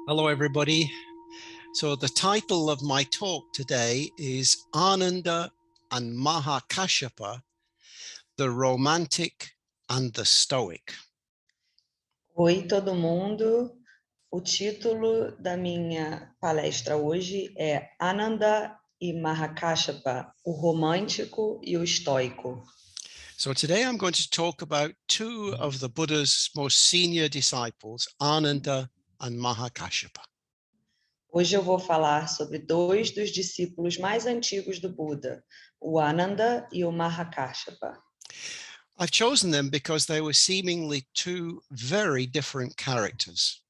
Hello, everybody. So the title of my talk today is Ananda and Mahakassapa, the Romantic and the Stoic. Oi, todo mundo. O título da minha palestra hoje é Ananda e Mahakassapa, o Romântico e o Estóico. So today I'm going to talk about two of the Buddha's most senior disciples, Ananda and Mahakassapa. Hoje eu vou falar sobre dois dos discípulos mais antigos do Buda, o Ananda e o Mahakassapa. I've chosen them because they were seemingly two very different characters.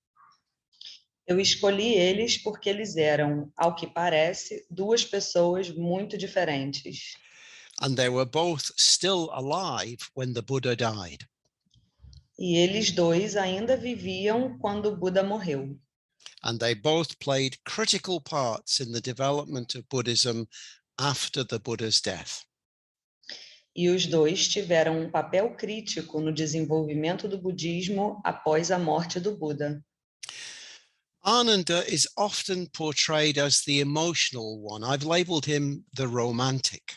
Eu escolhi eles porque eles eram, ao que parece, duas pessoas muito diferentes. And they were both still alive when the Buddha died. E eles dois ainda viviam quando o Buda morreu. And they both played critical parts in the development of Buddhism after the Buddha's death. E os dois tiveram um papel crítico no desenvolvimento do budismo após a morte do Buda. Ananda is often portrayed as the emotional one. I've labeled him the romantic.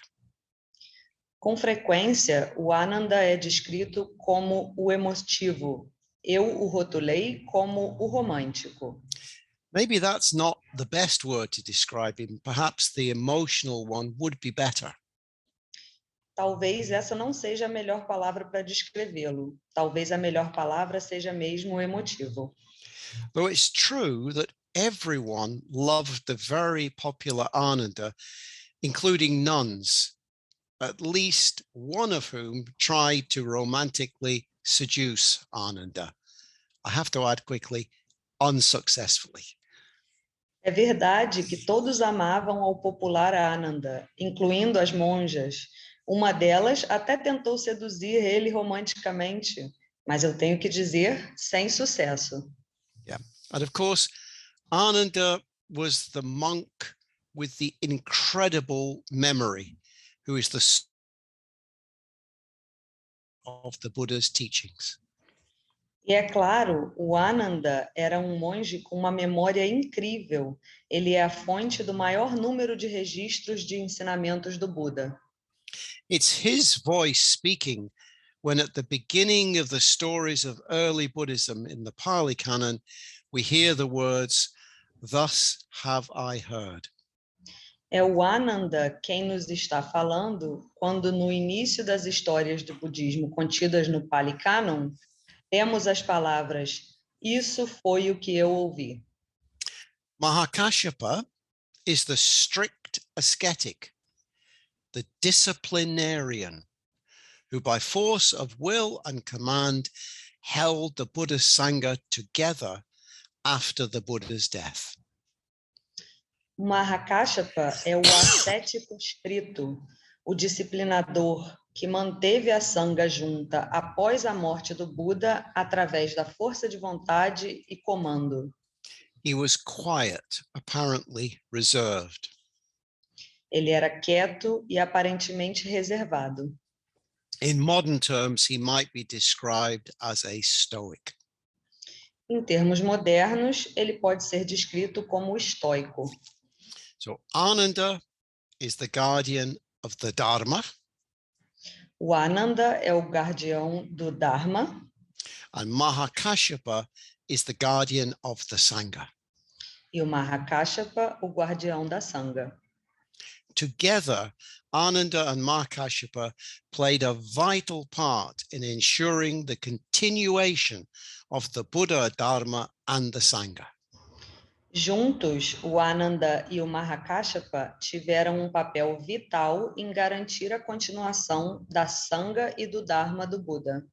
Com frequência, o Ananda é descrito como o emotivo. Eu o rotulei como o romântico. Maybe that's not the best word to describe him. Perhaps the emotional one would be better. Talvez essa não seja a melhor palavra para descrevê-lo. Talvez a melhor palavra seja mesmo o emotivo. Though it's true that everyone loved the very popular Ananda, including nuns, at least one of whom tried to romantically seduce Ananda. I have to add quickly, unsuccessfully. É verdade que todos amavam ao popular Ananda, incluindo as monjas. Uma delas até tentou seduzir ele romanticamente, mas eu tenho que dizer, sem sucesso. Yeah, and of course, Ananda was the monk with the incredible memory, who is the of the Buddha's teachings. E é claro, o Ananda era um monge com uma memória incrível. Ele é a fonte do maior número de registros de ensinamentos do Buda. It's his voice speaking when at the beginning of the stories of early Buddhism in the Pali Canon, we hear the words, "Thus have I heard." É o Ananda quem nos está falando quando no início das histórias do budismo contidas no Pali Canon, temos as palavras, isso foi o que eu ouvi. Mahakassapa is the strict ascetic, the disciplinarian, who by force of will and command held the Buddha's Sangha together after the Buddha's death. Mahakassapa é o ascético estrito, o disciplinador que manteve a Sangha junta após a morte do Buda através da força de vontade e comando. He was quiet, apparently reserved. Ele era quieto e aparentemente reservado. In modern terms, he might be described as a stoic. Em termos modernos, ele pode ser descrito como estoico. So Ananda is the guardian of the Dharma. O Ananda é o guardião do Dharma. And Mahakassapa is the guardian of the Sangha. E o Mahakassapa, o guardião da Sangha. Together, Ananda and Mahakassapa played a vital part in ensuring the continuation of the Buddha Dharma and the Sangha. Juntos, o Ananda e o Mahakassapa tiveram um papel vital em garantir a continuação da Sangha e do Dharma do Buda.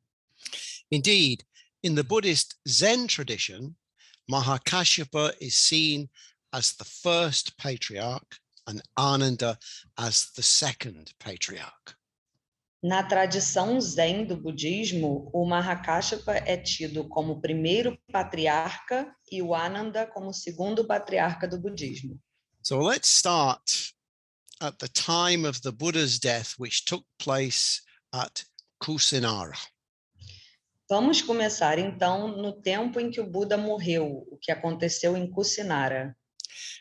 Indeed, in the Buddhist Zen tradition, Mahakassapa is seen as the first patriarch and Ananda as the second patriarch. Na tradição Zen do budismo, o Mahakassapa é tido como o primeiro patriarca e o Ananda como o segundo patriarca do budismo. So let's start at the time of the Buddha's death, which took place at Kusinara. Vamos começar, então, no tempo em que o Buda morreu, o que aconteceu em Kusinara.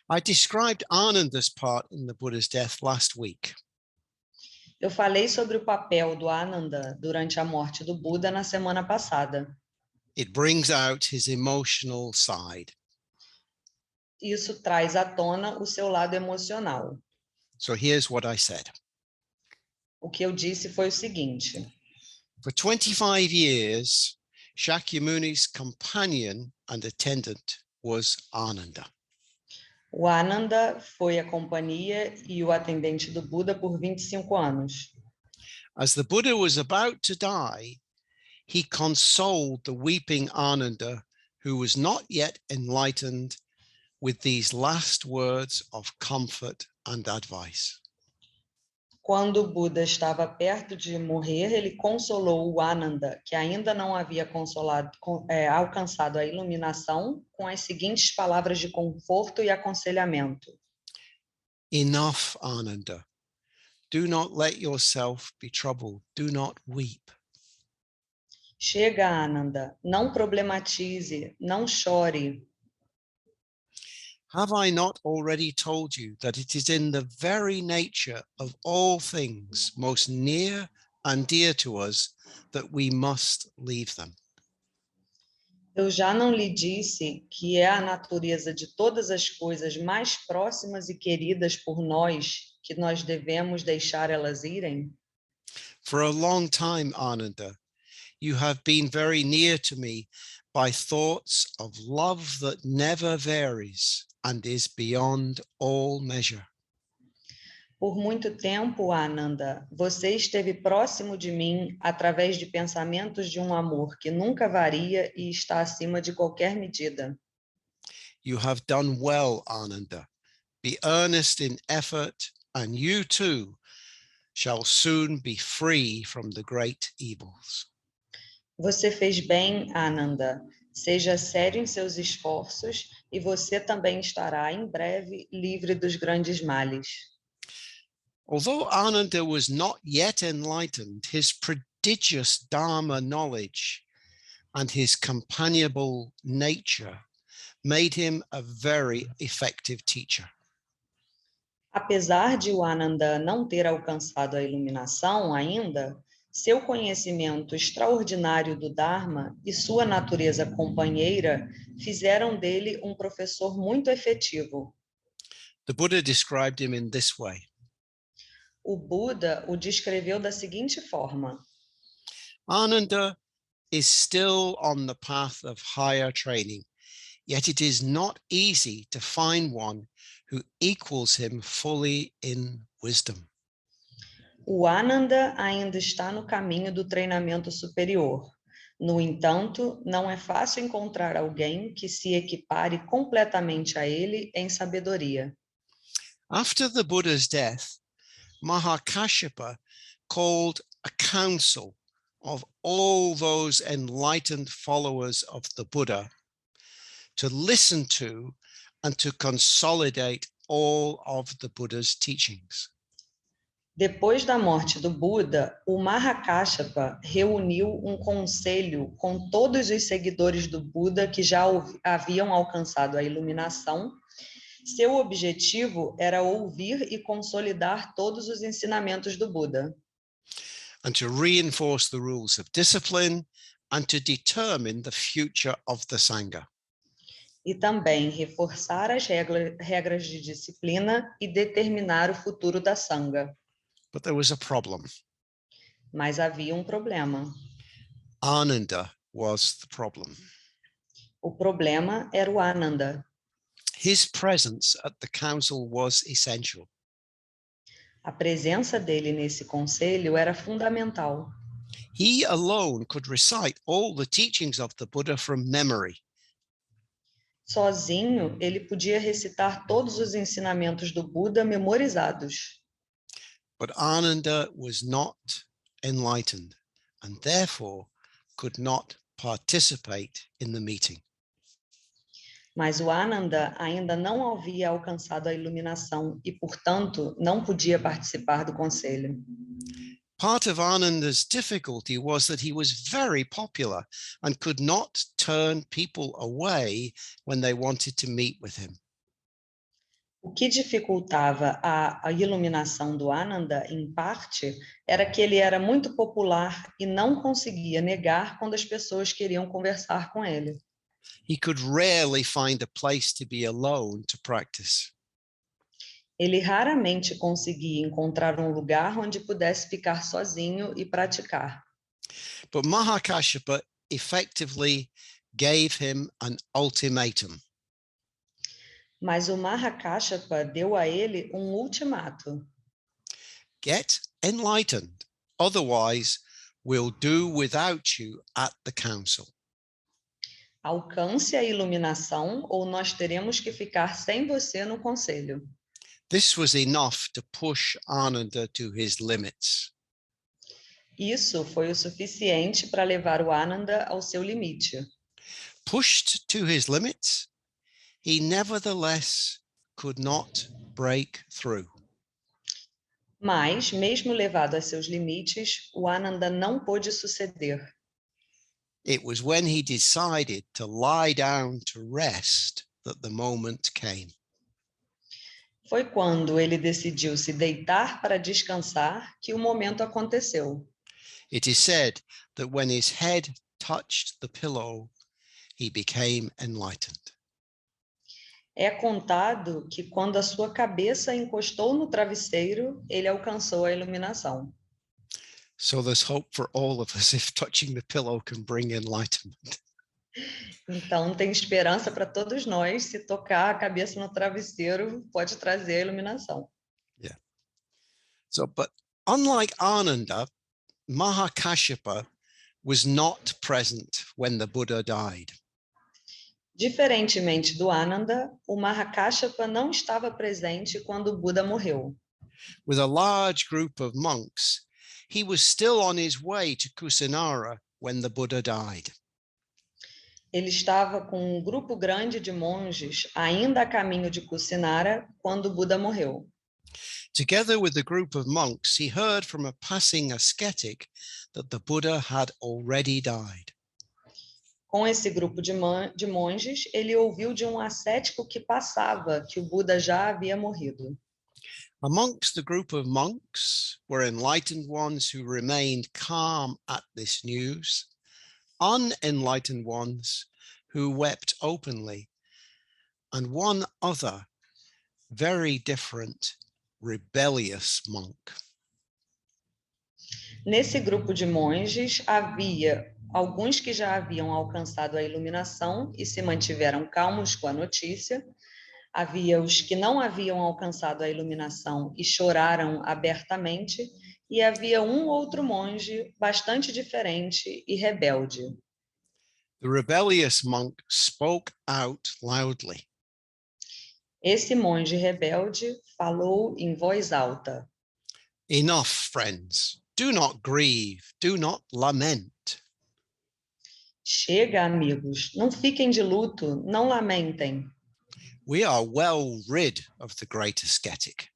I described Ananda's part in the Buddha's death last week. Eu falei sobre o papel do Ananda durante a morte do Buda na semana passada. It brings out his emotional side. Isso traz à tona o seu lado emocional. So here's what I said. O que eu disse foi o seguinte: For 25 years, Shakyamuni's companion and attendant was Ananda. o Ananda foi a companhia e o atendente do Buda por 25 anos. As the Buddha was about to die, he consoled the weeping Ananda, who was not yet enlightened, with these last words of comfort and advice. Quando o Buda estava perto de morrer, ele consolou o Ananda, que ainda não havia alcançado a iluminação, com as seguintes palavras de conforto e aconselhamento. Enough, Ananda. Do not let yourself be troubled. Do not weep. Chega, Ananda, não problematize, não chore. Have I not already told you that it is in the very nature of all things most near and dear to us that we must leave them? Eu já não lhe disse que é a natureza de todas as coisas mais próximas e queridas por nós que nós devemos deixar elas irem? For a long time, Ananda, you have been very near to me by thoughts of love that never varies and is beyond all measure. Por muito tempo, Ananda, você esteve próximo de mim através de pensamentos de um amor que nunca varia e está acima de qualquer medida. You have done well, Ananda. Be earnest in effort, and you too shall soon be free from the great evils. Você fez bem, Ananda. Seja sério em seus esforços e você também estará em breve livre dos grandes males. Although Ananda was not yet enlightened, his prodigious Dharma knowledge and his companionable nature made him a very effective teacher. Apesar de o Ananda não ter alcançado a iluminação ainda, seu conhecimento extraordinário do Dharma e sua natureza companheira fizeram dele um professor muito efetivo. The Buddha described him in this way. O Buda o descreveu da seguinte forma: Ananda is still on the path of higher training, yet it is not easy to find one who equals him fully in wisdom. O Ananda ainda está no caminho do treinamento superior. No entanto, não é fácil encontrar alguém que se equipare completamente a ele em sabedoria. After the Buddha's death, Mahakassapa called a council of all those enlightened followers of the Buddha to listen to and to consolidate all of the Buddha's teachings. Depois da morte do Buda, o Mahakassapa reuniu um conselho com todos os seguidores do Buda que já haviam alcançado a iluminação. Seu objetivo era ouvir e consolidar todos os ensinamentos do Buda. And to reinforce the rules of discipline and to determine the future of the Sangha. E também reforçar as regras de disciplina e determinar o futuro da Sangha. But there was a problem. Mas havia um problema. Ananda was the problem. O problema era o Ananda. His presence at the council was essential. A presença dele nesse conselho era fundamental. He alone could recite all the teachings of the Buddha from memory. Sozinho, ele podia recitar todos os ensinamentos do Buda memorizados. But Ananda was not enlightened and therefore could not participate in the meeting. Mas o Ananda ainda não havia alcançado a iluminação e, portanto, não podia participar do conselho. Part of Ananda's difficulty was that he was very popular and could not turn people away when they wanted to meet with him. O que dificultava a iluminação do Ananda, em parte, era que ele era muito popular e não conseguia negar quando as pessoas queriam conversar com ele. He could rarely find a place to be alone to practice. Ele raramente conseguia encontrar um lugar onde pudesse ficar sozinho e praticar. But Mahakassapa effectively gave him an ultimatum. Mas o Mahakassapa deu a ele um ultimato. Get enlightened, otherwise we'll do without you at the council. Alcance a iluminação ou nós teremos que ficar sem você no conselho. This was enough to push Ananda to his limits. Isso foi o suficiente para levar o Ananda ao seu limite. Pushed to his limits, he nevertheless could not break through. Mas, mesmo levado a seus limites, o Ananda não pôde suceder. It was when he decided to lie down to rest that the moment came. Foi quando ele decidiu se deitar para descansar que o momento aconteceu. It is said that when his head touched the pillow, he became enlightened. É contado que quando a sua cabeça encostou no travesseiro, ele alcançou a iluminação. So there's hope for all of us if touching the pillow can bring enlightenment. Então, tem esperança para todos nós, se tocar a cabeça no travesseiro, pode trazer a iluminação. Yeah. So, but unlike Ananda, Mahakassapa was not present when the Buddha died. Diferentemente do Ananda, o Mahakassapa não estava presente quando o Buda morreu. With a large group of monks, he was still on his way to Kusinara when the Buddha died. Ele estava com um grupo grande de monges ainda a caminho de Kusinara quando o Buda morreu. Together with the group of monks, he heard from a passing ascetic that the Buddha had already died. Com esse grupo de monges, ele ouviu de um ascético que passava que o Buda já havia morrido. Amongst the group of monks were enlightened ones who remained calm at this news, unenlightened ones who wept openly, and one other very different, rebellious monk. Nesse grupo de monges havia alguns que já haviam alcançado a iluminação e se mantiveram calmos com a notícia. Havia os que não haviam alcançado a iluminação e choraram abertamente, e havia um outro monge bastante diferente e rebelde. The rebellious monk spoke out loudly. Esse monge rebelde falou em voz alta. Enough, friends. Do not grieve. Do not lament. Chega, amigos. Não fiquem de luto. Não lamentem. We are well rid of the great ascetic.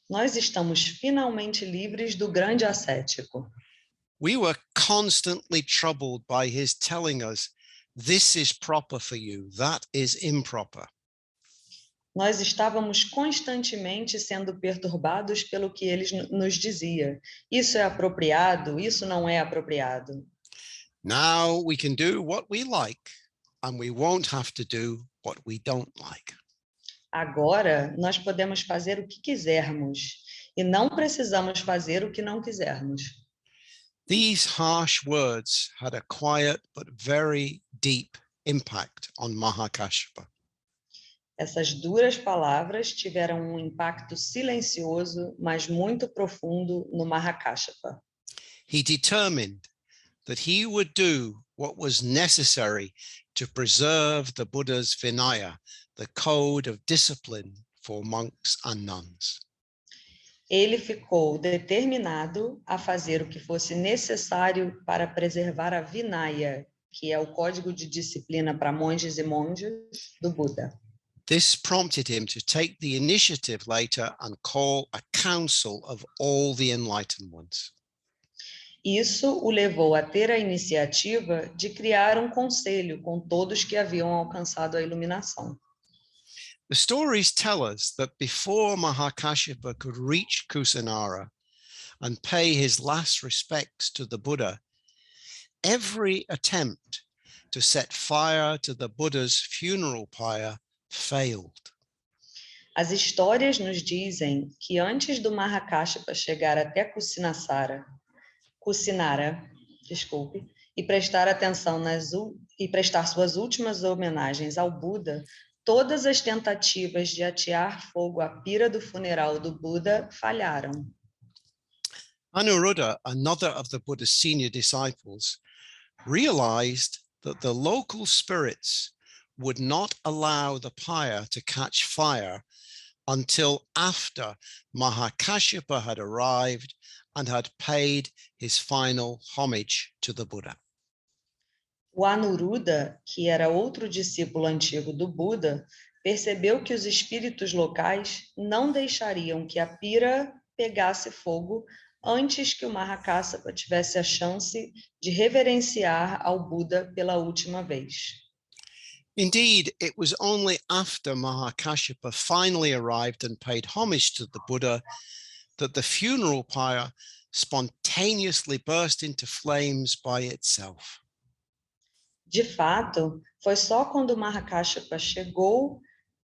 Nós estamos finalmente livres do grande ascético. We were constantly troubled by his telling us, this is proper for you, that is improper. Nós estávamos constantemente sendo perturbados pelo que ele nos dizia. Isso é apropriado, isso não é apropriado. Now we can do what we like, and we won't have to do what we don't like. Agora, nós podemos fazer o que quisermos e não precisamos fazer o que não quisermos. These harsh words had a quiet but very deep impact on Mahakassapa. Essas duras palavras tiveram um impacto silencioso, mas muito profundo no Mahakassapa. He determined that he would do what was necessary to preserve the Buddha's Vinaya, the code of discipline for monks and nuns. Ele ficou determinado a fazer o que fosse necessário para preservar a Vinaya, que é o código de disciplina para monges e monjas do Buda. This prompted him to take the initiative later and call a council of all the enlightened ones. Isso o levou a ter a iniciativa de criar um conselho com todos que haviam alcançado a iluminação. The stories tell us that before Mahakassapa could reach Kusinara and pay his last respects to the Buddha, every attempt to set fire to the Buddha's funeral pyre failed. As histórias nos dizem que antes do Mahakassapa chegar até Kusinara, e prestar atenção e prestar suas últimas homenagens ao Buda, todas as tentativas de atear fogo à pira do funeral do Buda falharam. Anuruddha, another of the Buddha's senior disciples, realized that the local spirits would not allow the pyre to catch fire until after Mahakassapa had arrived and had paid his final homage to the Buddha. O Anuruddha, que era outro discípulo antigo do Buda, percebeu que os espíritos locais não deixariam que a pira pegasse fogo antes que o Mahakassapa tivesse a chance de reverenciar ao Buda pela última vez. Indeed, it was only after Mahakassapa finally arrived and paid homage to the Buddha that the funeral pyre spontaneously burst into flames by itself. De fato, foi só quando Mahakassapa chegou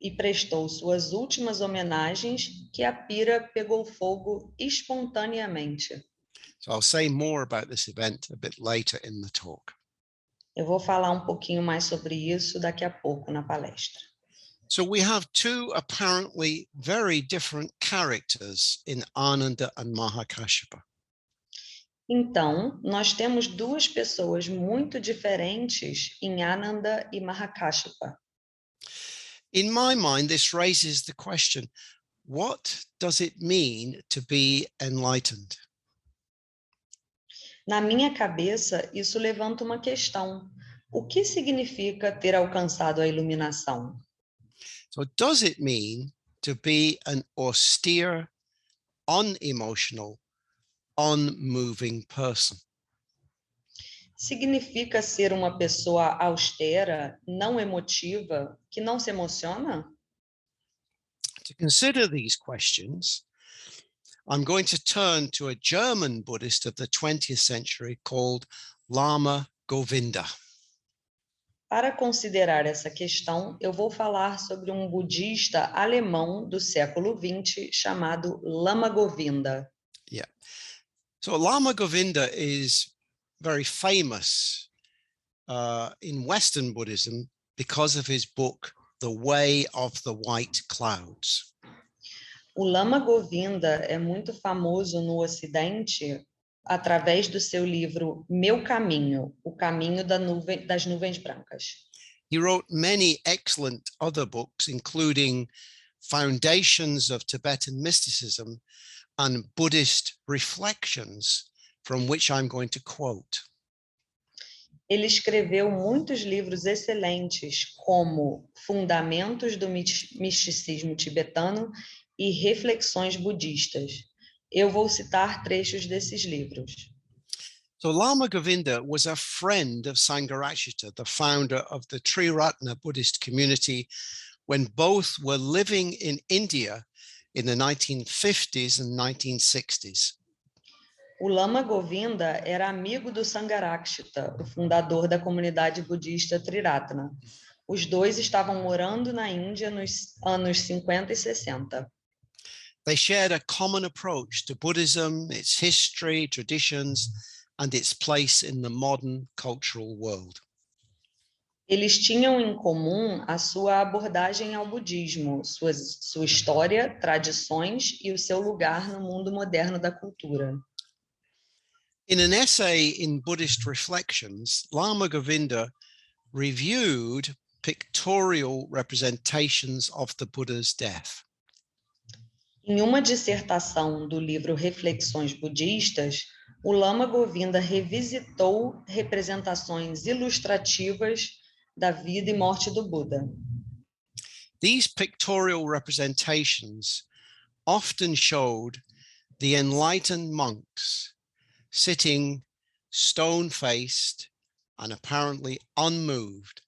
e prestou suas últimas homenagens que a pira pegou fogo espontaneamente. So I'll say more about this event a bit later in the talk. Eu vou falar um pouquinho mais sobre isso daqui a pouco na palestra. So we have two apparently very different characters in Ananda and Mahakassapa. Então, nós temos duas pessoas muito diferentes em Ananda e Mahakassapa. In my mind, this raises the question, what does it mean to be enlightened? Na minha cabeça, isso levanta uma questão. O que significa ter alcançado a iluminação? So does it mean to be an austere, unemotional, unmoving person? Significa ser uma pessoa austera, não emotiva, que não se emociona? To consider these questions, I'm going to turn to a German Buddhist of the 20th century called Lama Govinda. Para considerar essa questão, eu vou falar sobre um budista alemão do século XX chamado Lama Govinda. Yeah. So Lama Govinda is very famous in Western Buddhism because of his book, The Way of the White Clouds. O Lama Govinda é muito famoso no Ocidente através do seu livro Meu Caminho, o caminho das nuvens brancas. He wrote many excellent other books, including Foundations of Tibetan Mysticism and Buddhist Reflections, from which I'm going to quote. Ele escreveu muitos livros excelentes, como Fundamentos do Misticismo Tibetano e Reflexões Budistas. Eu vou citar trechos desses livros. So Lama Govinda was a friend of Sangharakshita, the founder of the Triratna Buddhist community, when both were living in India in the 1950s and 1960s. O Lama Govinda era amigo do Sangharakshita, o fundador da comunidade budista Triratna. Os dois estavam morando na Índia nos anos 50 e 60. They shared a common approach to Buddhism, its history, traditions, and its place in the modern cultural world. Eles tinham em comum a sua abordagem ao budismo, sua história, tradições e o seu lugar no mundo moderno da cultura. In an essay in Buddhist Reflections, Lama Govinda reviewed pictorial representations of the Buddha's death. Em uma dissertação do livro Reflexões Budistas, o Lama Govinda revisitou representações ilustrativas da vida e morte do Buda. These pictorial representations often showed the enlightened monks sitting stone-faced, and apparently unmoved,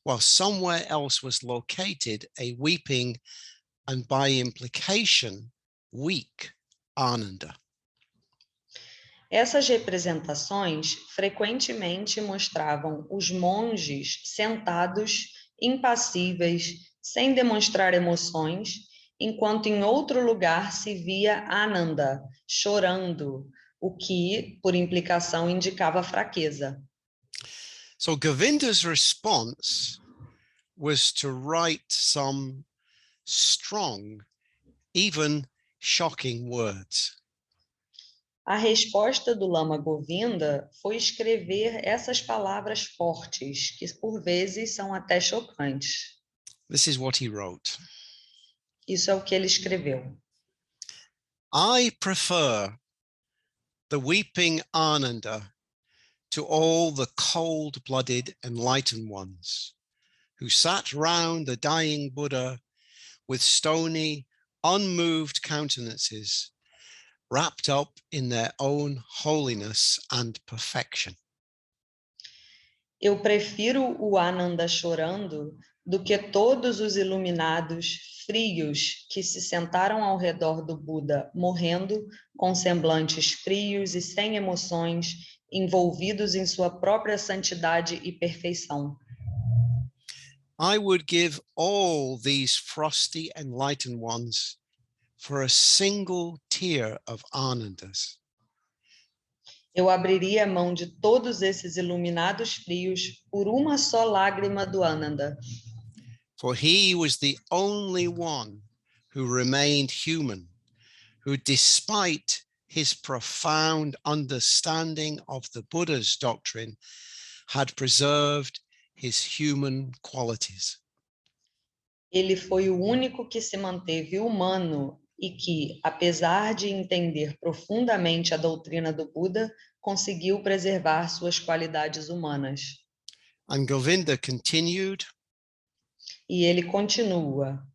while somewhere else was located a weeping and by implication, weak Ananda. Essas representações frequentemente mostravam os monges sentados, impassíveis, sem demonstrar emoções, enquanto em outro lugar se via Ananda, chorando, o que, por implicação, indicava fraqueza. So Govinda's response was to write some strong, even shocking words. A resposta do Lama Govinda foi escrever essas palavras fortes, que por vezes são até chocantes. This is what he wrote. Isso é o que ele escreveu. I prefer the weeping Ananda to all the cold-blooded enlightened ones who sat round the dying Buddha with stony, unmoved countenances, wrapped up in their own holiness and perfection. Eu prefiro o Ananda chorando do que todos os iluminados frios que se sentaram ao redor do Buda, morrendo com semblantes frios e sem emoções, envolvidos em sua própria santidade e perfeição. I would give all these frosty enlightened ones for a single tear of Anandas. Eu abriria a mão de todos esses iluminados frios por uma só lágrima do Ananda. For he was the only one who remained human, who despite his profound understanding of the Buddha's doctrine, had preserved his human qualities. Ele foi o único que se manteve humano e que, apesar de entender profundamente a doutrina do Buda, conseguiu preservar suas qualidades humanas. And Govinda continued, E ele continua: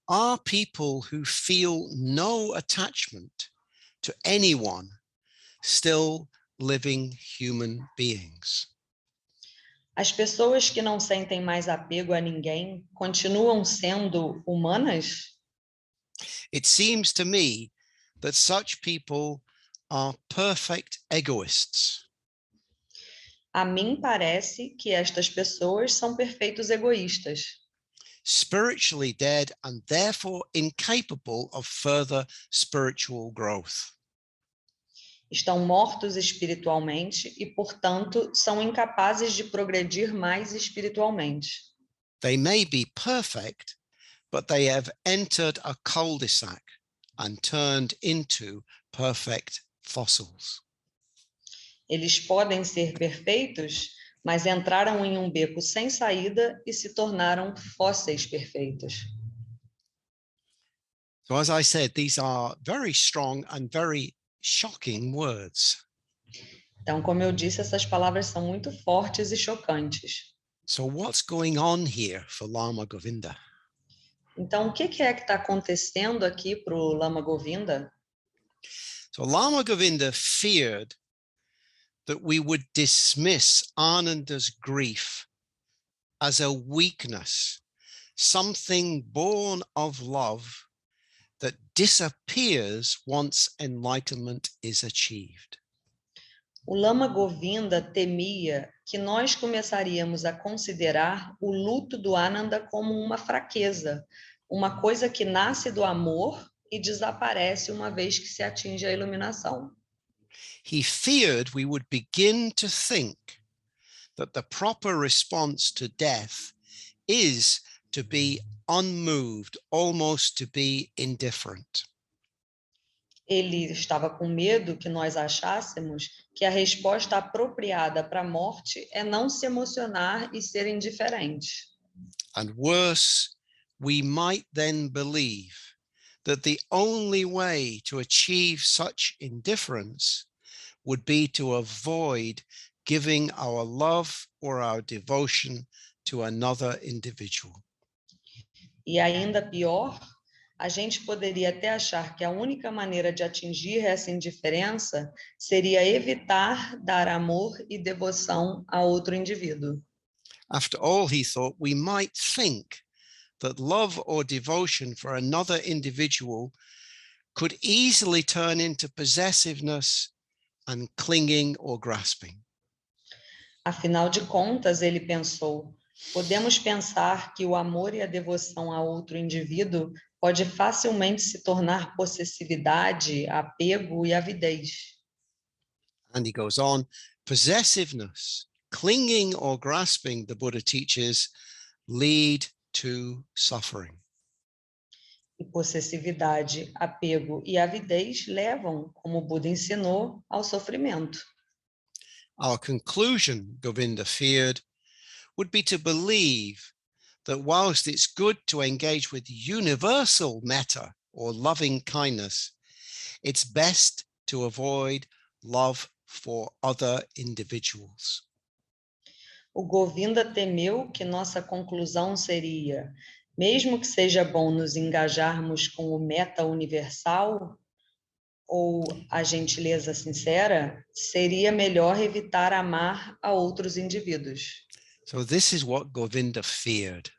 are people who feel no attachment to anyone still living human beings? as pessoas que não sentem mais apego a ninguém continuam sendo humanas? It seems to me that such people are perfect egoists. A mim parece que estas pessoas são perfeitos egoístas, Spiritually dead and therefore incapable of further spiritual growth. estão mortos espiritualmente e, portanto, são incapazes de progredir mais espiritualmente. They may be perfect, but they have entered a cul-de-sac and turned into perfect fossils. Eles podem ser perfeitos, mas entraram em um beco sem saída e se tornaram fósseis perfeitos. So as I said, these are very strong and very shocking words. Então, como eu disse, essas palavras são muito fortes e chocantes. So what's going on here for Lama Govinda? Então, o que é que está acontecendo aqui para o Lama Govinda? So Lama Govinda feared that we would dismiss Ananda's grief as a weakness, something born of love that disappears once enlightenment is achieved. O Lama Govinda temia que nós começaríamos a considerar o luto do Ananda como uma fraqueza, uma coisa que nasce do amor e desaparece uma vez que se atinge a iluminação. He feared we would begin to think that the proper response to death is to be unmoved, almost to be indifferent. Ele estava com medo que nós achássemos que a resposta apropriada para a morte é não se emocionar e ser indiferente. And worse, we might then believe that the only way to achieve such indifference would be to avoid giving our love or our devotion to another individual. E ainda pior, A gente poderia até achar que a única maneira de atingir essa indiferença seria evitar dar amor e devoção a outro indivíduo. After all, he thought, we might think that love or devotion for another individual could easily turn into possessiveness and clinging or grasping. Afinal de contas, ele pensou, podemos pensar que o amor e a devoção a outro indivíduo pode facilmente se tornar possessividade, apego e avidez. And he goes on, possessiveness, clinging or grasping, the Buddha teaches, lead to suffering. E possessividade, apego e avidez levam, como o Buda ensinou, ao sofrimento. Our conclusion, Govinda feared, would be to believe that whilst it's good to engage with universal metta or loving kindness, it's best to avoid love for other individuals. O Govinda temeu que nossa conclusão seria, mesmo que seja bom nos engajarmos com o meta universal ou a gentileza sincera, seria melhor evitar amar a outros indivíduos. So this is what Govinda feared.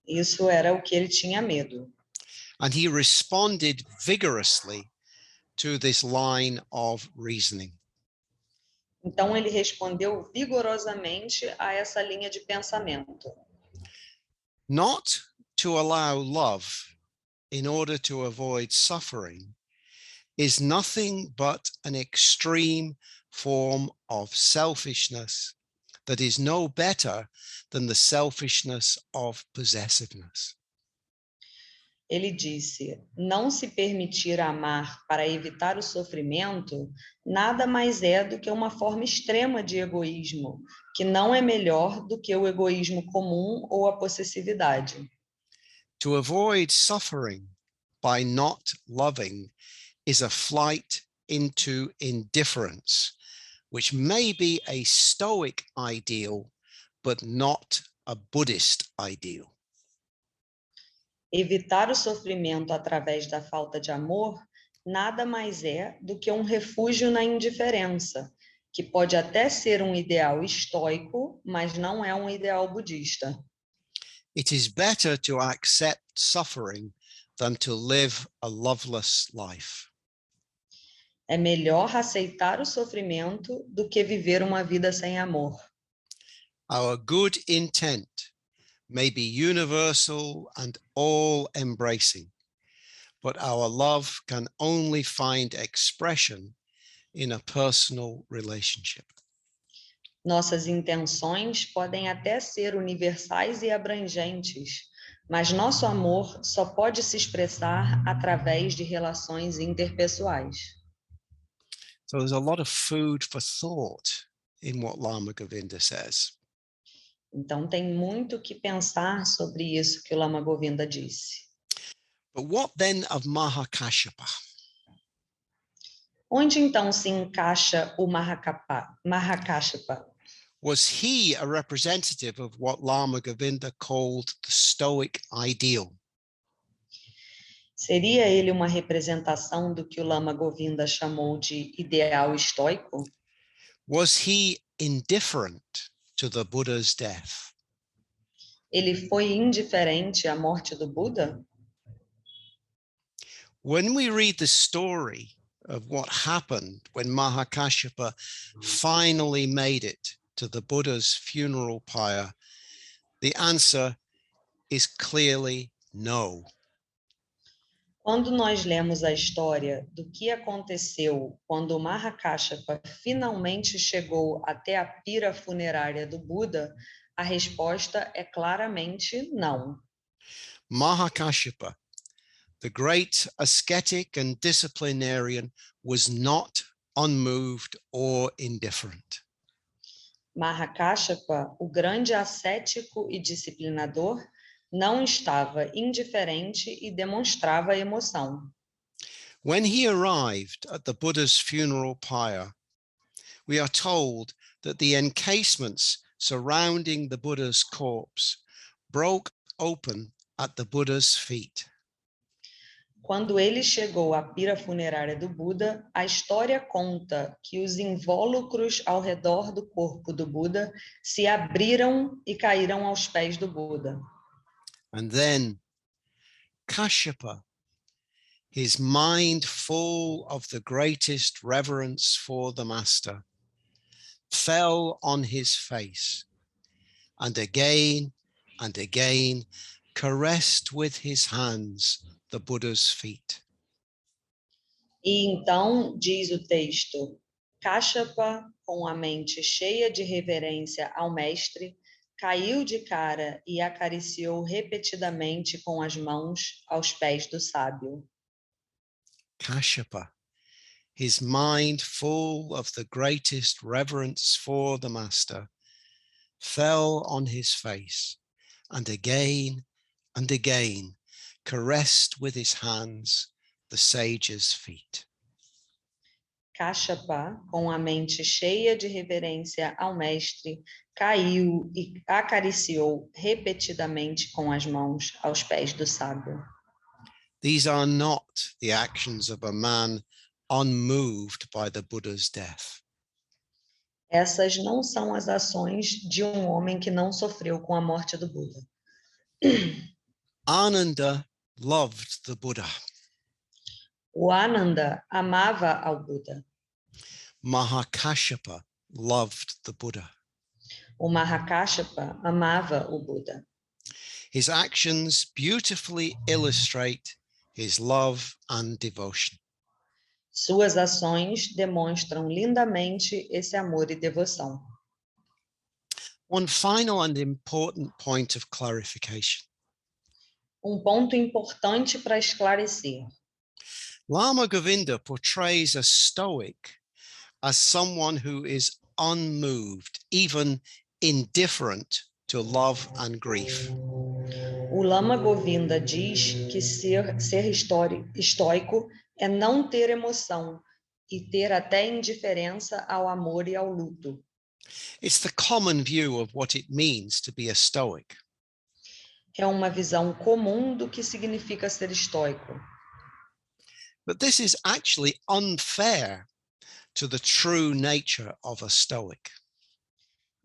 Isso era o que ele tinha medo. And he responded vigorously to this line of reasoning. Então ele respondeu vigorosamente a essa linha de pensamento. Not to allow love in order to avoid suffering is nothing but an extreme form of selfishness that is no better than the selfishness of possessiveness. Ele disse, não se permitir amar para evitar o sofrimento, nada mais é do que uma forma extrema de egoísmo, que não é melhor do que o egoísmo comum ou a possessividade. To avoid suffering by not loving is a flight into indifference, which may be a Stoic ideal, but not a Buddhist ideal. Evitar o sofrimento através da falta de amor nada mais é do que um refúgio na indiferença, que pode até ser um ideal estoico, mas não é um ideal budista. It is better to accept suffering than to live a loveless life. É melhor aceitar o sofrimento do que viver uma vida sem amor. Our good intent may be universal and all-embracing, but our love can only find expression in a personal relationship. Nossas intenções podem até ser universais e abrangentes, mas nosso amor só pode se expressar através de relações interpessoais. So there's a lot of food for thought in what Lama Govinda says. Então tem muito que pensar sobre isso que o Lama Govinda disse. But what then of Mahakassapa? Onde então se encaixa o Mahakassapa? Was he a representative of what Lama Govinda called the Stoic ideal? Seria ele uma representação do que o Lama Govinda chamou de ideal estoico? Was he indifferent to the Buddha's death? Ele foi indiferente à morte do Buda? When we read the story of what happened when Mahakassapa finally made it to the Buddha's funeral pyre, the answer is clearly no. Quando nós lemos a história do que aconteceu quando o Mahakassapa finalmente chegou até a pira funerária do Buda, a resposta é claramente não. Mahakassapa, the great ascetic and disciplinarian, was not unmoved or indifferent. Mahakassapa, o grande ascético e disciplinador, não estava indiferente e demonstrava emoção. When he arrived at the Buddha's funeral pyre, we are told that the encasements surrounding the Buddha's corpse broke open at the Buddha's feet. Quando ele chegou à pira funerária do Buda, a história conta que os invólucros ao redor do corpo do Buda se abriram e caíram aos pés do Buda. And then Kashyapa, his mind full of the greatest reverence for the Master, fell on his face and again caressed with his hands the Buddha's feet. E então, diz o texto, Kashyapa, com a mente cheia de reverência ao mestre, caiu de cara e acariciou repetidamente com as mãos aos pés do sábio. Kashyapa, his mind full of the greatest reverence for the Master, fell on his face and again caressed with his hands the sage's feet. Kashyapa, com a mente cheia de reverência ao mestre, caiu e acariciou repetidamente com as mãos aos pés do sábio. These are not the actions of a man unmoved by the Buddha's death. Essas não são as ações de um homem que não sofreu com a morte do Buda. Ananda loved the Buddha. O Ananda amava ao Buda. Mahakassapa loved the Buddha. O Mahakassapa amava o Buda. His actions beautifully illustrate his love and devotion. Suas ações demonstram lindamente esse amor e devoção. One final and important point of clarification. Ponto importante para esclarecer. Lama Govinda portrays a Stoic as someone who is unmoved, even indifferent to love and grief. O Lama Govinda diz que ser estoico é não ter emoção e ter até indiferença ao amor e ao luto. It's the common view of what it means to be a Stoic. É uma visão comum do que significa ser estoico. But this is actually unfair to the true nature of a Stoic.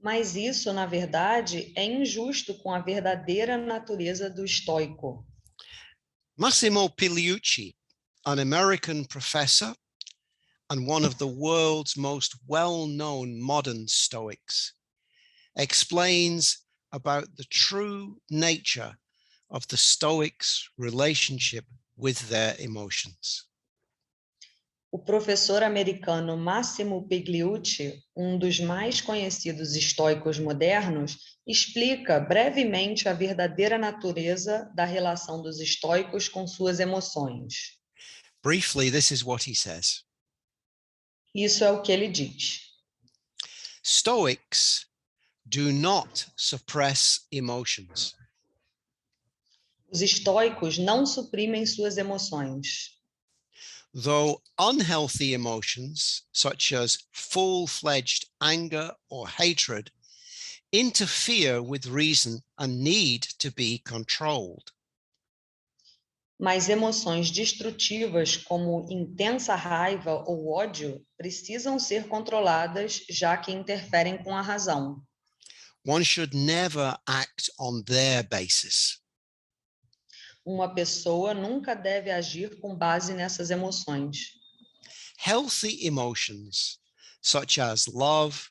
Mas isso, na verdade, é injusto com a verdadeira natureza do estoico. Massimo Pigliucci, an American professor and one of the world's most well-known modern Stoics, explains about the true nature of the Stoics' relationship with their emotions. O professor americano Massimo Pigliucci, dos mais conhecidos estoicos modernos, explica brevemente a verdadeira natureza da relação dos estoicos com suas emoções. Briefly, this is what he says. Isso é o que ele diz. Stoics do not suppress emotions. Os estoicos não suprimem suas emoções. Though unhealthy emotions, such as full-fledged anger or hatred, interfere with reason and need to be controlled. Mas emoções destrutivas, como intensa raiva ou ódio, precisam ser controladas, já que interferem com a razão. One should never act on their basis. Uma pessoa nunca deve agir com base nessas emoções. Healthy emotions, such as love,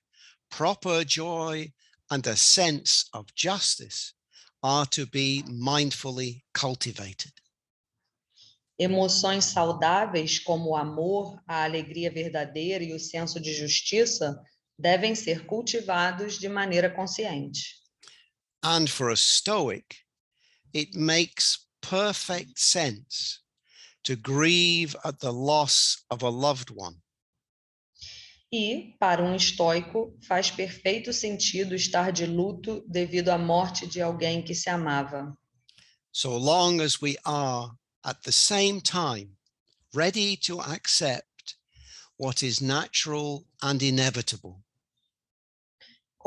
proper joy, and a sense of justice, are to be mindfully cultivated. Emoções saudáveis, como o amor, a alegria verdadeira e o senso de justiça, devem ser cultivados de maneira consciente. And for a Stoic, it makes perfect sense to grieve at the loss of a loved one. E, para um estoico, faz perfeito sentido estar de luto devido à morte de alguém que se amava. So long as we are, at the same time, ready to accept what is natural and inevitable.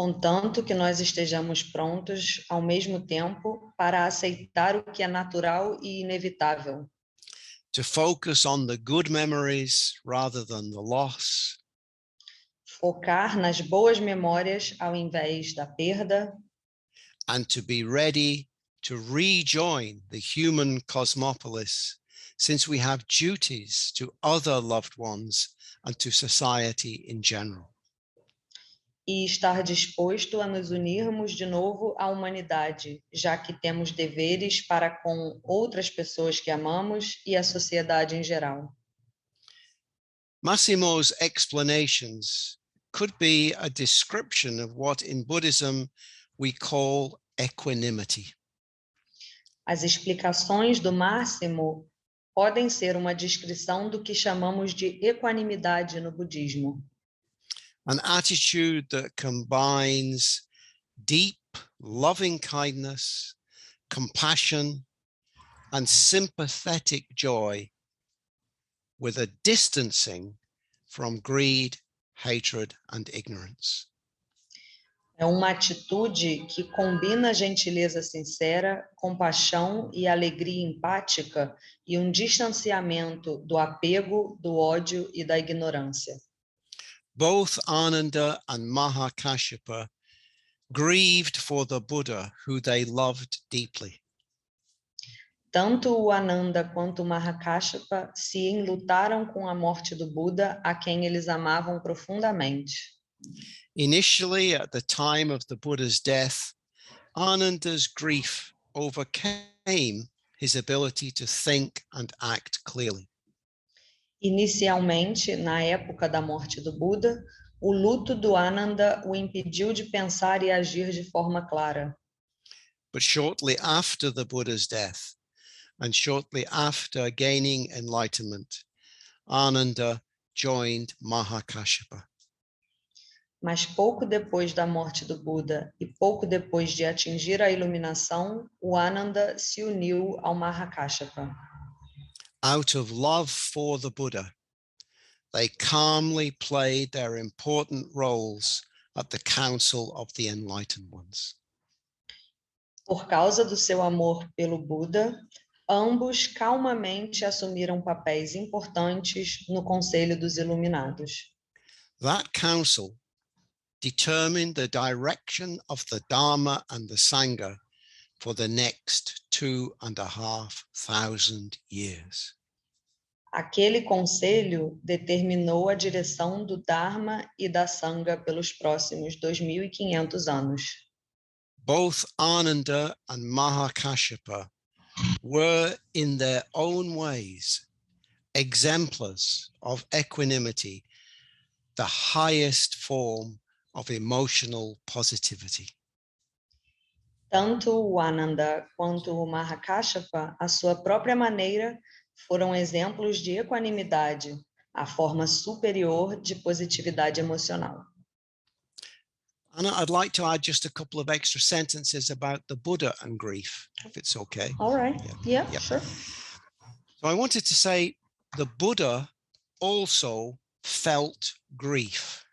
contanto que nós estejamos prontos ao mesmo tempo para aceitar o que é natural e inevitável, to focus on the good memories rather than the loss, focar nas boas memórias ao invés da perda, and to be ready to rejoin the human cosmopolis, since we have duties to other loved ones and to society in general. e estar disposto a nos unirmos de novo à humanidade, já que temos deveres para com outras pessoas que amamos e a sociedade em geral. Massimo's explanations could be a description of what in Buddhism we call equanimity. As explicações do Máximo podem ser uma descrição do que chamamos de equanimidade no budismo. An attitude that combines deep, loving kindness, compassion, and sympathetic joy with a distancing from greed, hatred, and ignorance. É uma atitude que combina gentileza sincera, compaixão e alegria empática e um distanciamento do apego, do ódio e da ignorância. Both Ananda and Mahakassapa grieved for the Buddha who they loved deeply. Tanto o Ananda quanto o Mahakassapa se enlutaram com a morte do Buda, a quem eles amavam profundamente. Initially, at the time of the Buddha's death, Ananda's grief overcame his ability to think and act clearly. Inicialmente, na época da morte do Buda, o luto do Ananda o impediu de pensar e agir de forma clara. But shortly after the Buddha's death, and shortly after gaining enlightenment, Ananda joined Mahakassapa. Mas pouco depois da morte do Buda e pouco depois de atingir a iluminação, o Ananda se uniu ao Mahakassapa. Out of love for the Buddha, they calmly played their important roles at the Council of the Enlightened Ones. Por causa do seu amor pelo Buda, ambos calmamente assumiram papéis importantes no Conselho dos Iluminados. That council determined the direction of the Dharma and the Sangha for the next 2,500 years. Aquele conselho determinou a direção do Dharma e da Sangha pelos próximos 2.500 anos. Both Ananda and Mahakassapa were, in their own ways, exemplars of equanimity, the highest form of emotional positivity. Tanto o Ananda quanto o Mahakassapa, à sua própria maneira, foram exemplos de equanimidade, a forma superior de positividade emocional. Anna, I'd like to add just a couple of extra sentences about the Buddha and grief, if it's okay. All right. Yeah, sure. So I wanted to say the Buddha also felt grief.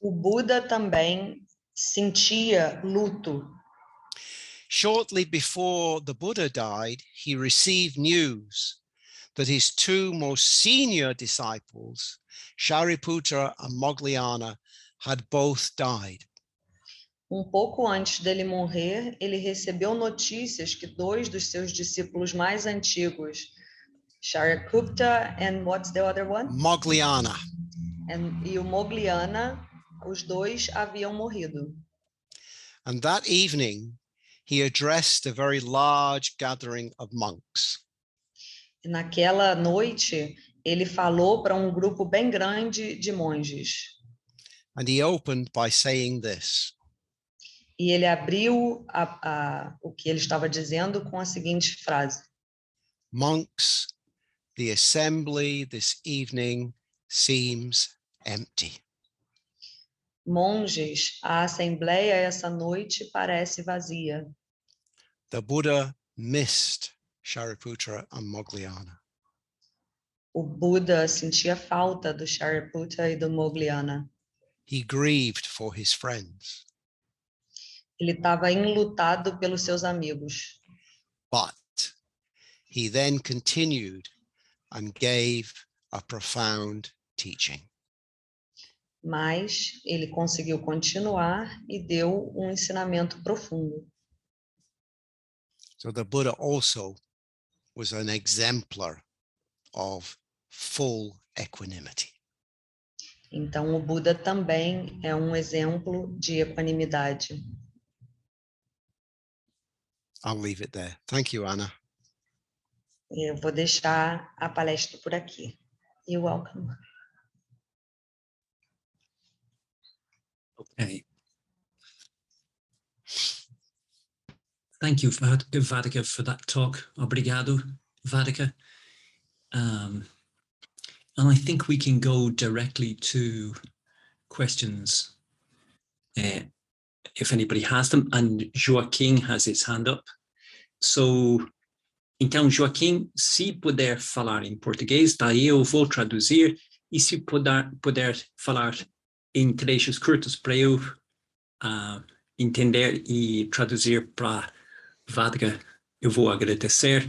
O Buda também sentia luto. Shortly before the Buddha died, he received news that his two most senior disciples, Shariputra and Moggallana, had both died. Pouco antes dele morrer, ele recebeu notícias que dois dos seus discípulos mais antigos, Shariputra and what's the other one? Moggallana. E o Moggallana, os dois haviam morrido. And that evening, he addressed a very large gathering of monks. E naquela noite, ele falou para grupo bem grande de monges. And he opened by saying this. E ele abriu o que ele estava dizendo com a seguinte frase: Monks, the assembly this evening seems empty. Monges, a assembleia essa noite parece vazia. The Buddha missed Shariputra and Moggallana. O Buda sentia falta do Shariputra e do Moggallana. He grieved for his friends. Ele estava enlutado pelos seus amigos. But he then continued and gave a profound teaching. Mas ele conseguiu continuar e deu um ensinamento profundo. So the Buddha also was an exemplar of full equanimity. Então, o Buda também é um exemplo de equanimidade. I'll leave it there. Thank you, Anna. Eu vou deixar a palestra por aqui. You're welcome. Okay. Thank you, Vaddhaka, for that talk. Obrigado, Vaddhaka. And I think we can go directly to questions, if anybody has them. And Joaquim has his hand up. So, então, Joaquim, se puder falar em português, daí eu vou traduzir. E se puder falar em trechos curtos para eu entender e traduzir para Vaddhaka, eu vou agradecer.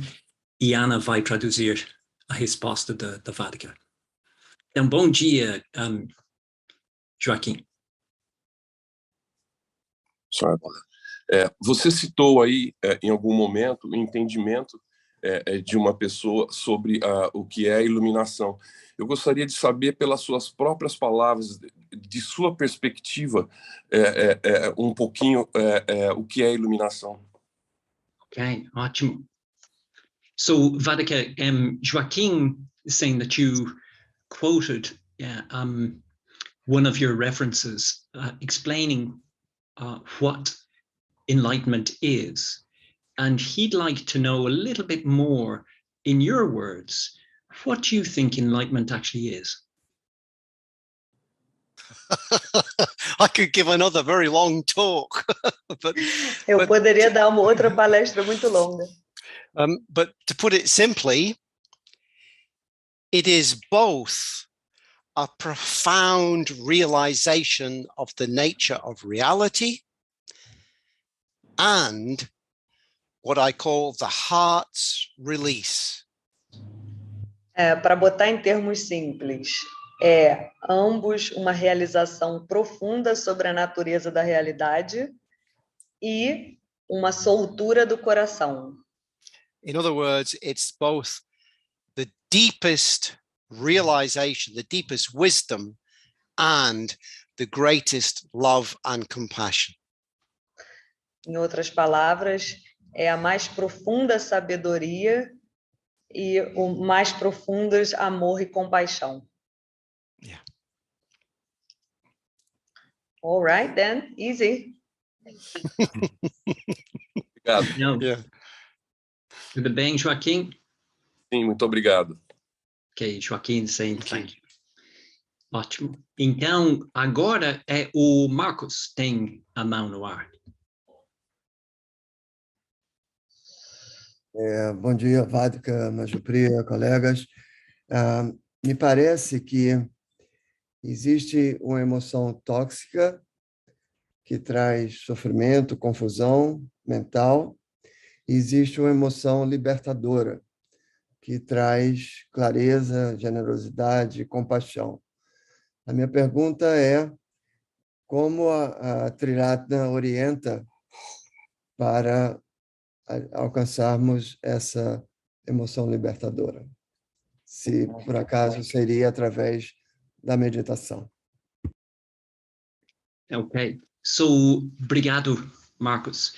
E Ana vai traduzir a resposta da Vaddhaka. Então, bom dia, Joaquim. Você citou aí, em algum momento, o entendimento de uma pessoa sobre o que é iluminação. Eu gostaria de saber, pelas suas próprias palavras, de sua perspectiva, um pouquinho o que é iluminação. Ok, ótimo. So, Vaddhaka, Joaquim is saying that you quoted one of your references explaining what enlightenment is. And he'd like to know a little bit more, in your words, what do you think enlightenment actually is? I could give another very long talk. Eu poderia dar uma outra palestra muito longa. But to put it simply, it is both a profound realization of the nature of reality and what I call the heart's release. Para botar em termos simples, ambos uma realização profunda sobre a natureza da realidade e uma soltura do coração. In other words, it's both the deepest realization, the deepest wisdom, and the greatest love and compassion. Em outras palavras, é a mais profunda sabedoria e o mais profundos amor e compaixão. Yeah. All right, then, easy. Obrigado. Yeah. Tudo bem, Joaquim? Sim, muito obrigado. Ok, Joaquim saying thank you. Ótimo. Então, agora o Marcos tem a mão no ar. Bom dia, Vaddhaka, Majupri, colegas. Me parece que existe uma emoção tóxica que traz sofrimento, confusão mental, e existe uma emoção libertadora que traz clareza, generosidade, compaixão. A minha pergunta é como a Triratna orienta para alcançarmos essa emoção libertadora. Se, por acaso, seria através da meditação. Okay, so obrigado, Marcus.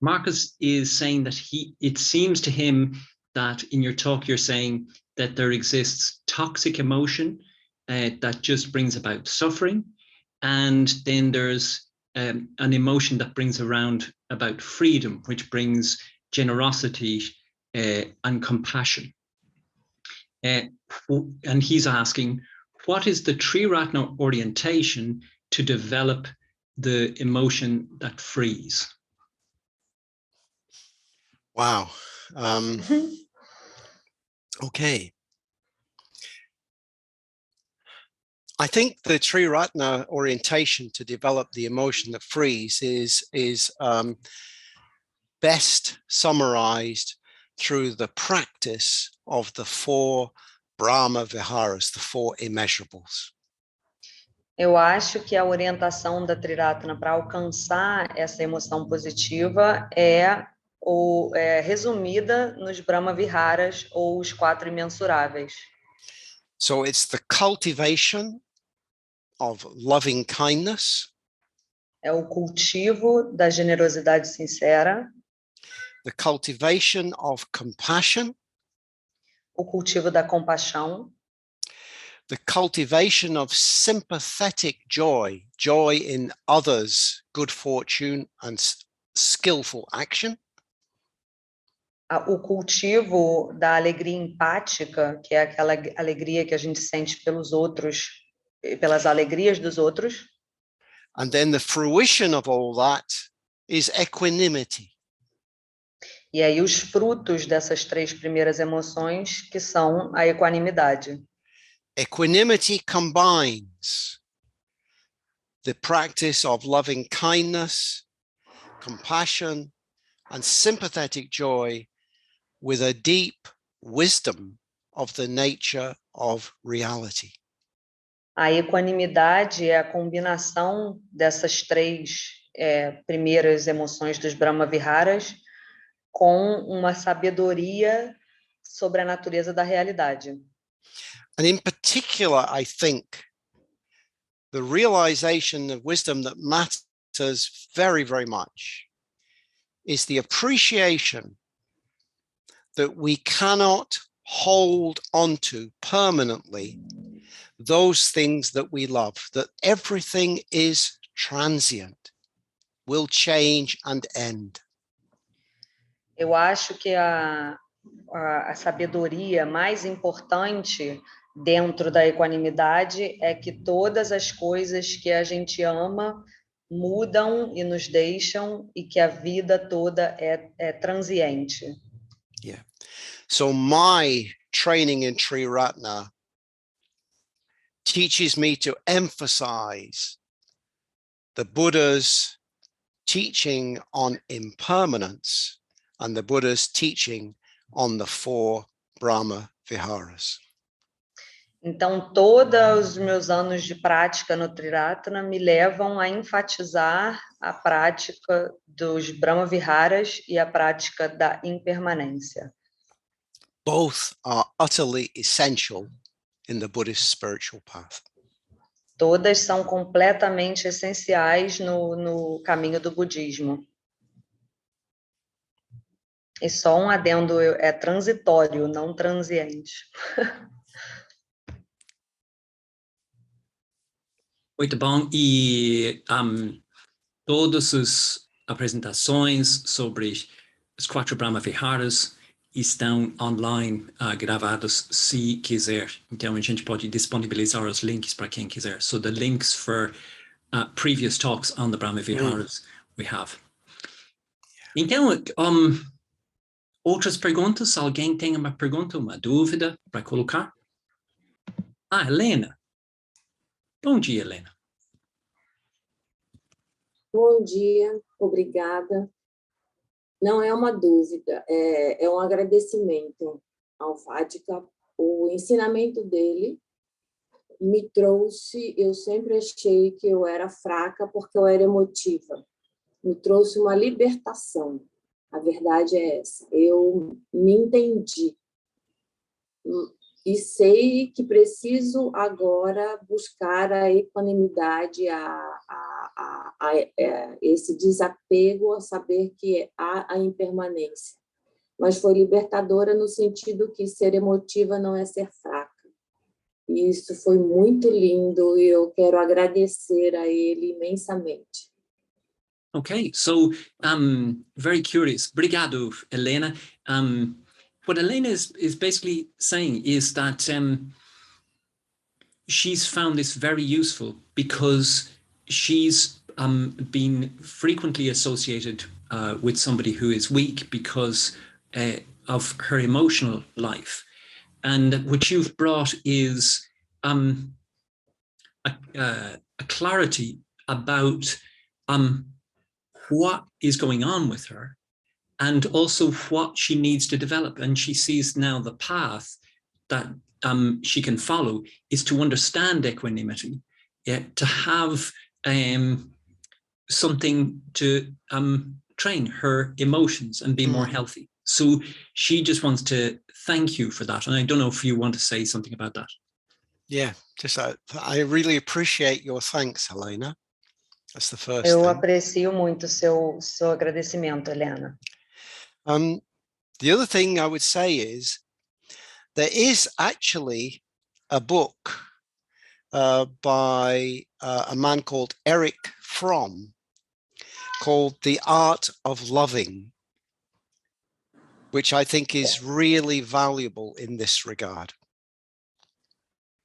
Marcus is saying that it seems to him that in your talk you're saying that there exists toxic emotion that just brings about suffering, and then there's an emotion that brings around about freedom, which brings generosity and compassion. And he's asking, what is the Triratna orientation to develop the emotion that frees? Wow. Okay. I think the Triratna orientation to develop the emotion that frees is best summarized through the practice of the 4 Brahma Viharas, the 4 immeasurables. Eu acho que a orientação da Triratna para alcançar essa emoção positiva é resumida nos Brahma Viharas, ou os 4 imensuráveis. So it's the cultivation of loving kindness, É o cultivo da generosidade sincera, the cultivation of compassion, o cultivo da compaixão, the cultivation of sympathetic joy, joy in others' good fortune and skillful action, o cultivo da alegria empática, que é aquela alegria que a gente sente pelos outros, pelas alegrias dos outros. and then the fruition of all that is equanimity. E aí os frutos dessas 3 primeiras emoções, que são a equanimidade. Equanimity combines the practice of loving kindness, compassion, and sympathetic joy with a deep wisdom of the nature of reality. A equanimidade é a combinação dessas 3 primeiras emoções dos Brahma Viharas com uma sabedoria sobre a natureza da realidade. And in particular, I think the realization of wisdom that matters very, very much is the appreciation that we cannot hold onto permanently those things that we love, that everything is transient, will change and end. Eu acho que a sabedoria mais importante dentro da equanimidade é que todas as coisas que a gente ama mudam e nos deixam, e que a vida toda é transiente. Yeah. So my training in Triratna teaches me to emphasize the Buddha's teaching on impermanence and the Buddha's teaching on the 4 Brahma Viharas. Então, todos os meus anos de prática no Triratna me levam a enfatizar a prática dos Brahma Viharas e a prática da impermanência. Both are utterly essential in the Buddhist spiritual path. Todas são completamente essenciais no caminho do budismo. E só um adendo, é transitório, não transiente. Muito bom. E todas as apresentações sobre os 4 Brahma Viharas estão online, gravadas, se quiser. Então, a gente pode disponibilizar os links para quem quiser. So the links for previous talks on the Brahma Viharas we have. Então, outras perguntas? Alguém tem uma pergunta, uma dúvida para colocar? Helena. Bom dia, Helena. Bom dia, obrigada. Não é uma dúvida, é um agradecimento ao Vaddhaka. O ensinamento dele me trouxe, eu sempre achei que eu era fraca porque eu era emotiva. Me trouxe uma libertação. A verdade é essa. Eu me entendi. E sei que preciso agora buscar a equanimidade, esse desapego, a saber que há a impermanência. Mas foi libertadora no sentido que ser emotiva não é ser fraca. E isso foi muito lindo e eu quero agradecer a ele imensamente. Okay, so very curious. Obrigado, Helena. What Elena is basically saying is that she's found this very useful because she's been frequently associated with somebody who is weak because of her emotional life. And what you've brought is a clarity about what is going on with her, and also what she needs to develop. And she sees now the path that she can follow is to understand equanimity, to have something to train her emotions and be more healthy. So she just wants to thank you for that. And I don't know if you want to say something about that. Yeah, just I really appreciate your thanks, Helena. That's the first Eu thing. aprecio muito seu agradecimento, Helena. The other thing I would say is there is actually a book by a man called Erich Fromm called The Art of Loving, which I think is really valuable in this regard.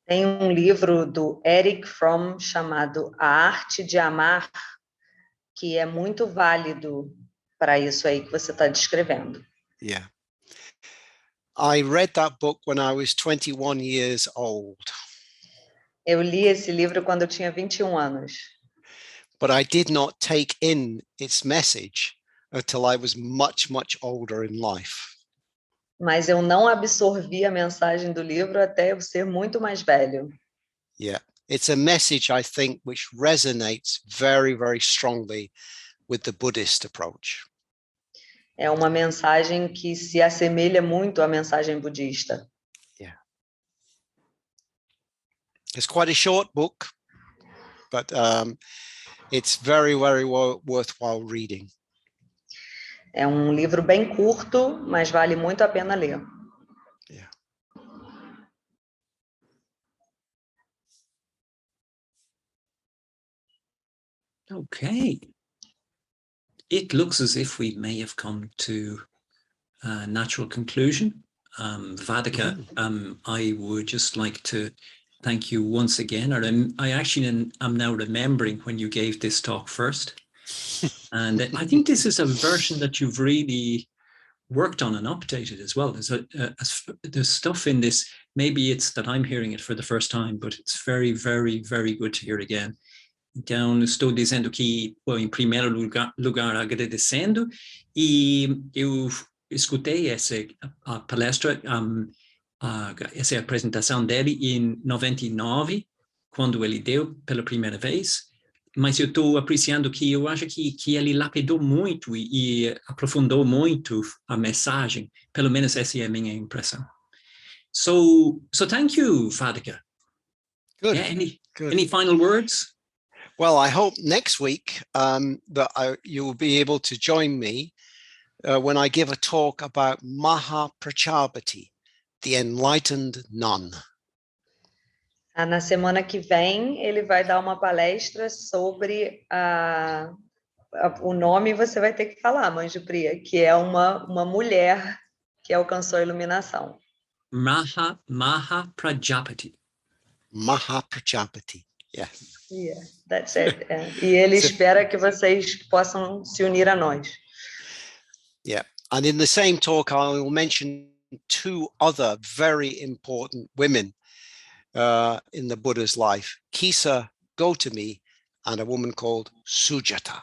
Tem livro do Erich Fromm chamado A Arte de Amar, que é muito válido para isso aí que você está descrevendo. Yeah. I read that book when I was 21 years old. Eu li esse livro quando eu tinha 21 anos. But I did not take in its message until I was much, much older in life. Mas eu não absorvi a mensagem do livro até eu ser muito mais velho. Yeah, it's a message, I think, which resonates very, very strongly with the Buddhist approach. É uma mensagem que se assemelha muito à mensagem budista. Yeah. It's quite a short book, but it's very, very worthwhile reading. É um livro bem curto, mas vale muito a pena ler. Yeah. Okay. It looks as if we may have come to a natural conclusion. Vaddhaka, I would just like to thank you once again. I actually am now remembering when you gave this talk first. And I think this is a version that you've really worked on and updated as well. There's stuff in this, maybe it's that I'm hearing it for the first time, but it's very, very, very good to hear again. Então, estou dizendo que, em primeiro lugar, agradecendo, e eu escutei essa palestra, essa apresentação dele em 99, quando ele deu pela primeira vez, mas eu estou apreciando que eu acho que ele lapidou muito e aprofundou muito a mensagem, pelo menos essa é a minha impressão. So thank you, Vaddhaka. Good. Yeah, Good. Any final words? Well, I hope next week that you will be able to join me when I give a talk about Mahakassapa, the enlightened nun. Na semana que vem, ele vai dar uma palestra sobre o nome, você vai ter que falar, Manju Priya, que é uma mulher que alcançou a iluminação. Mahakassapa. Mahakassapa, yes. Yeah, that's it. E ele espera que vocês possam se unir a nós. Yeah, and in the same talk, I will mention two other very important women in the Buddha's life, Kisa Gotami and a woman called Sujata.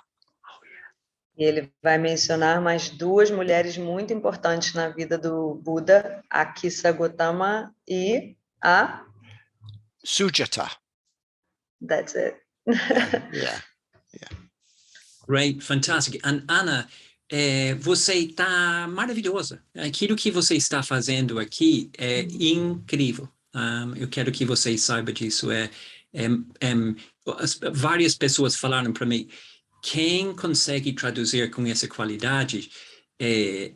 E ele vai mencionar mais duas mulheres muito importantes na vida do Buda, a Kisa Gotama e a Sujata. That's it. Yeah. Great, fantastic. And Ana, você está maravilhosa. Aquilo que você está fazendo aqui é incrível. Eu quero que você saiba disso. Várias pessoas falaram para mim, quem consegue traduzir com essa qualidade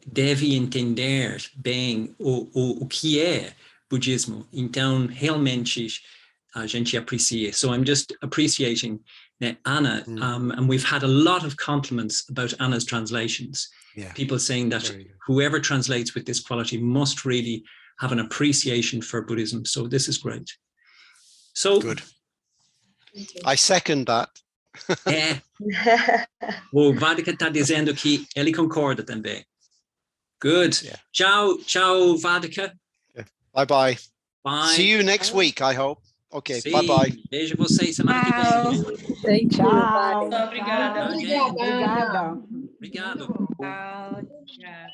deve entender bem o que é budismo. Então, realmente, a gente aprecia. So I'm just appreciating Anna, and we've had a lot of compliments about Anna's translations. Yeah. People saying that whoever translates with this quality must really have an appreciation for Buddhism. So this is great. So good. I second that. O Vaddhaka está dizendo que ele concorda também. Good. Yeah. Ciao, Vaddhaka. Bye-bye. Bye. See you next week, I hope. Ok, Sim. bye-bye. Beijo vocês, semana que vem. Tchau. Obrigada. Tchau, gente. Obrigada. Obrigado. Tchau. Obrigada.